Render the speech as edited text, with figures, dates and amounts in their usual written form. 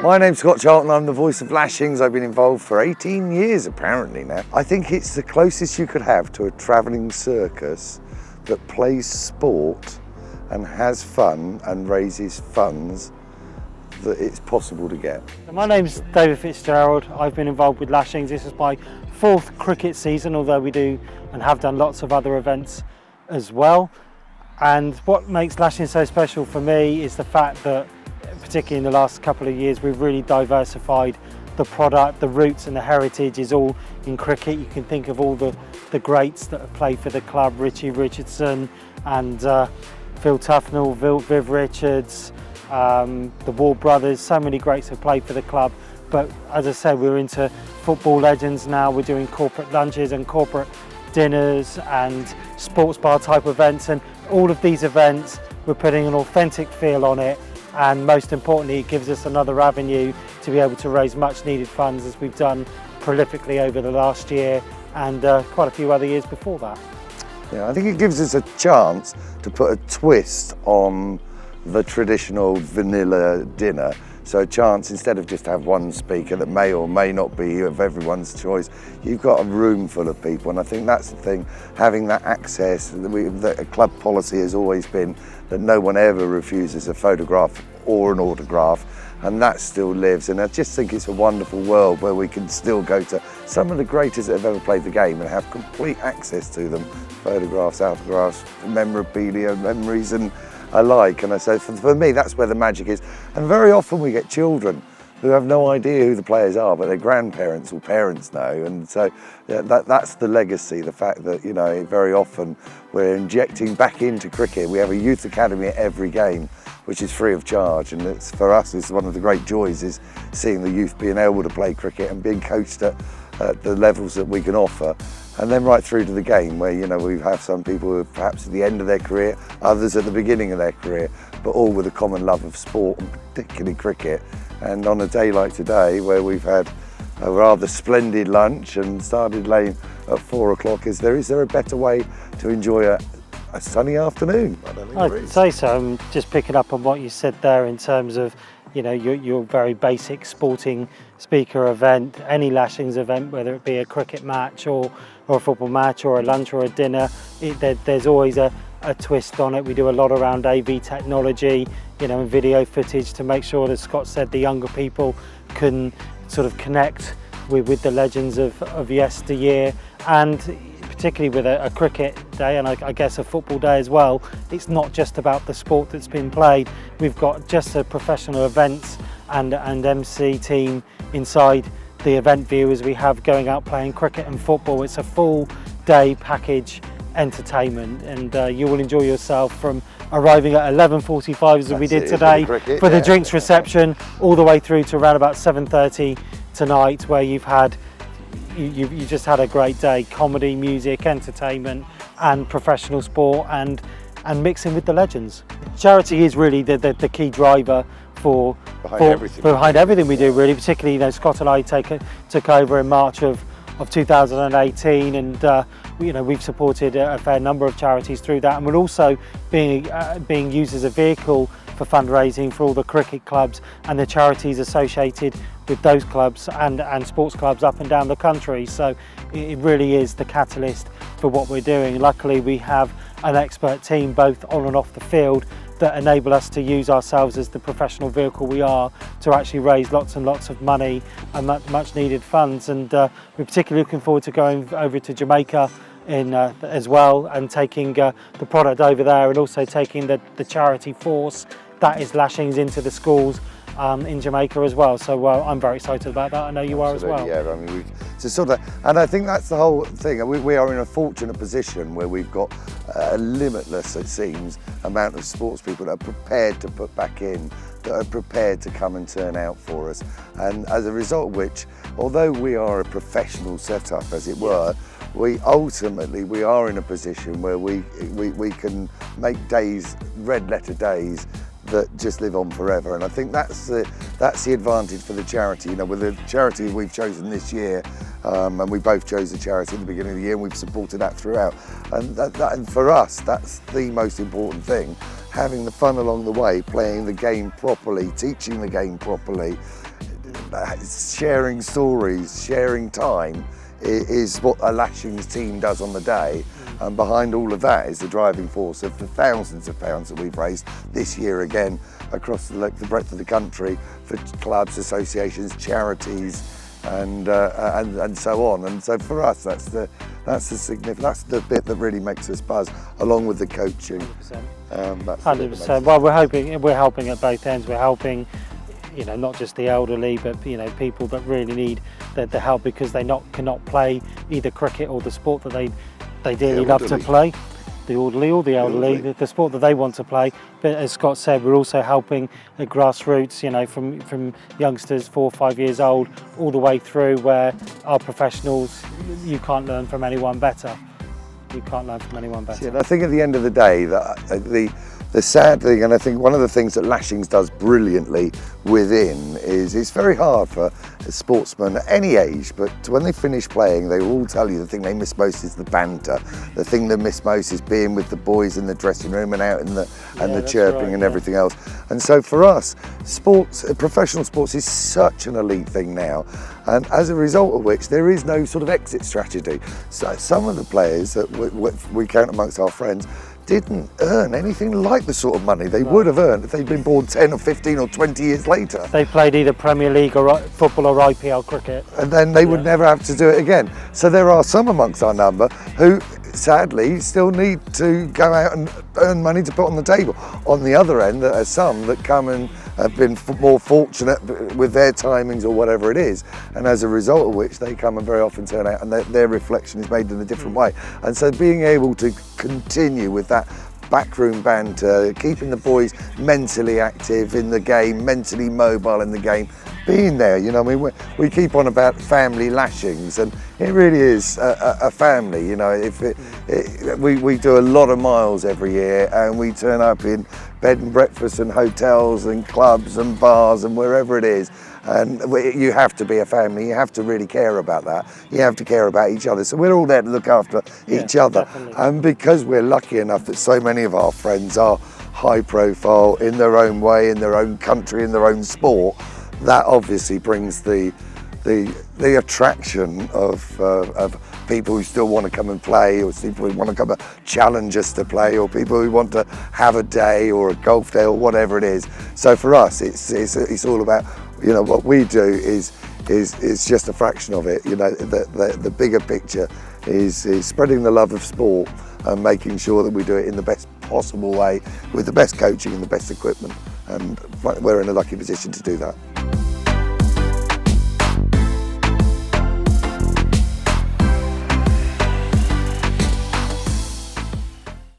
My name's Scott Charlton, I'm the voice of Lashings. I've been involved for 18 years apparently now. I think it's the closest you could have to a travelling circus that plays sport and has fun and raises funds that it's possible to get. My name's David Fitzgerald. I've been involved with Lashings. This is my 4th cricket season, although we do and have done lots of other events as well. And what makes Lashings so special for me is the fact that, particularly in the last couple of years, we've really diversified the product. The roots and the heritage is all in cricket. You can think of all the greats that have played for the club, Richie Richardson and Phil Tufnell, Viv Richards, the Ward brothers. So many greats have played for the club. But as I said, we're into football legends now. We're doing corporate lunches and corporate dinners and sports bar type events, and all of these events we're putting an authentic feel on it, and most importantly it gives us another avenue to be able to raise much needed funds, as we've done prolifically over the last year and quite a few other years before that. Yeah, I think it gives us a chance to put a twist on the traditional vanilla dinner. So a chance, instead of just to have one speaker that may or may not be of everyone's choice, you've got a room full of people, and I think that's the thing, having that access. The club policy has always been that no one ever refuses a photograph or an autograph, and that still lives. And I just think it's a wonderful world where we can still go to some of the greatest that have ever played the game and have complete access to them, photographs, autographs, memorabilia, memories and alike. And so for me, that's where the magic is. And very often we get children who have no idea who the players are, but their grandparents or parents know. And so yeah, that's the legacy, the fact that, you know, very often we're injecting back into cricket. We have a youth academy at every game, which is free of charge, and it's, for us, it's one of the great joys is seeing the youth being able to play cricket and being coached at the levels that we can offer. And then right through to the game, where, you know, we have some people who are perhaps at the end of their career, others at the beginning of their career, but all with a common love of sport, and particularly cricket. And on a day like today, where we've had a rather splendid lunch and started laying at 4 o'clock, is there a better way to enjoy a sunny afternoon? I don't think there I'd is. say so. I'm just picking up on what you said there in terms of, you know, your very basic sporting speaker event, any Lashings event, whether it be a cricket match or a football match or a lunch or a dinner, there's always a twist on it. We do a lot around AV technology, you know, and video footage to make sure, as Scott said, the younger people can sort of connect with the legends of yesteryear. And particularly with a cricket day, and I guess a football day as well, it's not just about the sport that's been played. We've got just a professional events and MC team inside the event viewers we have going out playing cricket and football. It's a full day package entertainment, and you will enjoy yourself from arriving at 11:45 as we did today for the drinks reception, all the way through to around about 7:30 tonight, where you just had a great day. Comedy, music, entertainment and professional sport, and mixing with the legends. Charity is really the key driver behind everything we do, really. Particularly, you know, Scott and I took over in March of 2018, and you know, we've supported a fair number of charities through that, and we're also being used as a vehicle for fundraising for all the cricket clubs and the charities associated with those clubs and sports clubs up and down the country. So it really is the catalyst for what we're doing. Luckily, we have an expert team both on and off the field that enable us to use ourselves as the professional vehicle we are to actually raise lots and lots of money and much needed funds. And we're particularly looking forward to going over to Jamaica as well, and taking the product over there, and also taking the charity force that is Lashings into the schools in Jamaica as well. So I'm very excited about that. I know you are as well. Yeah, I mean, and I think that's the whole thing. We are in a fortunate position where we've got a limitless, it seems, amount of sports people that are prepared to put back in, that are prepared to come and turn out for us. And as a result of which, although we are a professional setup, as it were, we are in a position where we can make days, red letter days, that just live on forever. And I think that's the advantage for the charity. You know, with the charity we've chosen this year, and we both chose a charity at the beginning of the year, and we've supported that throughout. And and for us, that's the most important thing. Having the fun along the way, playing the game properly, teaching the game properly, sharing stories, sharing time is what a Lashings team does on the day. And behind all of that is the driving force of the thousands of pounds that we've raised this year again across the breadth of the country for clubs, associations, charities, and so on. And so for us, that's the bit that really makes us buzz, along with the coaching. 100%. Well, we're helping at both ends. We're helping, you know, not just the elderly, but you know, people that really need the help because they cannot play either cricket or the sport that they dearly love to play, the orderly or the elderly, the sport that they want to play. But as Scott said, we're also helping at grassroots, you know, from youngsters 4 or 5 years old all the way through, where our professionals, you can't learn from anyone better. You can't learn from anyone better. Yeah, I think at the end of the day, the sad thing, and I think one of the things that Lashings does brilliantly within is it's very hard for a sportsman at any age, but when they finish playing, they will all tell you the thing they miss most is the banter. The thing they miss most is being with the boys in the dressing room and out in the chirping and everything else. And so for us, professional sports is such an elite thing now, and as a result of which there is no sort of exit strategy. So some of the players that we count amongst our friends didn't earn anything like the sort of money they would have earned if they'd been born 10 or 15 or 20 years later. They played either Premier League or football or IPL cricket. And then they would never have to do it again. So there are some amongst our number who sadly still need to go out and earn money to put on the table. On the other end, there are some that come and have been more fortunate with their timings or whatever it is, and as a result of which they come and very often turn out and their reflection is made in a different way. And so being able to continue with that backroom banter, keeping the boys mentally active in the game, mentally mobile in the game, being there, you know, I mean, we keep on about family Lashings, and it really is a family, you know. We do a lot of miles every year, and we turn up in bed and breakfast and hotels and clubs and bars and wherever it is, and you have to be a family. You have to really care about that. You have to care about each other. So we're all there to look after each other. Definitely. And because we're lucky enough that so many of our friends are high profile in their own way, in their own country, in their own sport, that obviously brings the attraction of people who still want to come and play, or people who want to come and challenge us to play, or people who want to have a day or a golf day or whatever it is. So for us, it's all about, you know, what we do is just a fraction of it. You know, the bigger picture is spreading the love of sport and making sure that we do it in the best possible way with the best coaching and the best equipment, and we're in a lucky position to do that.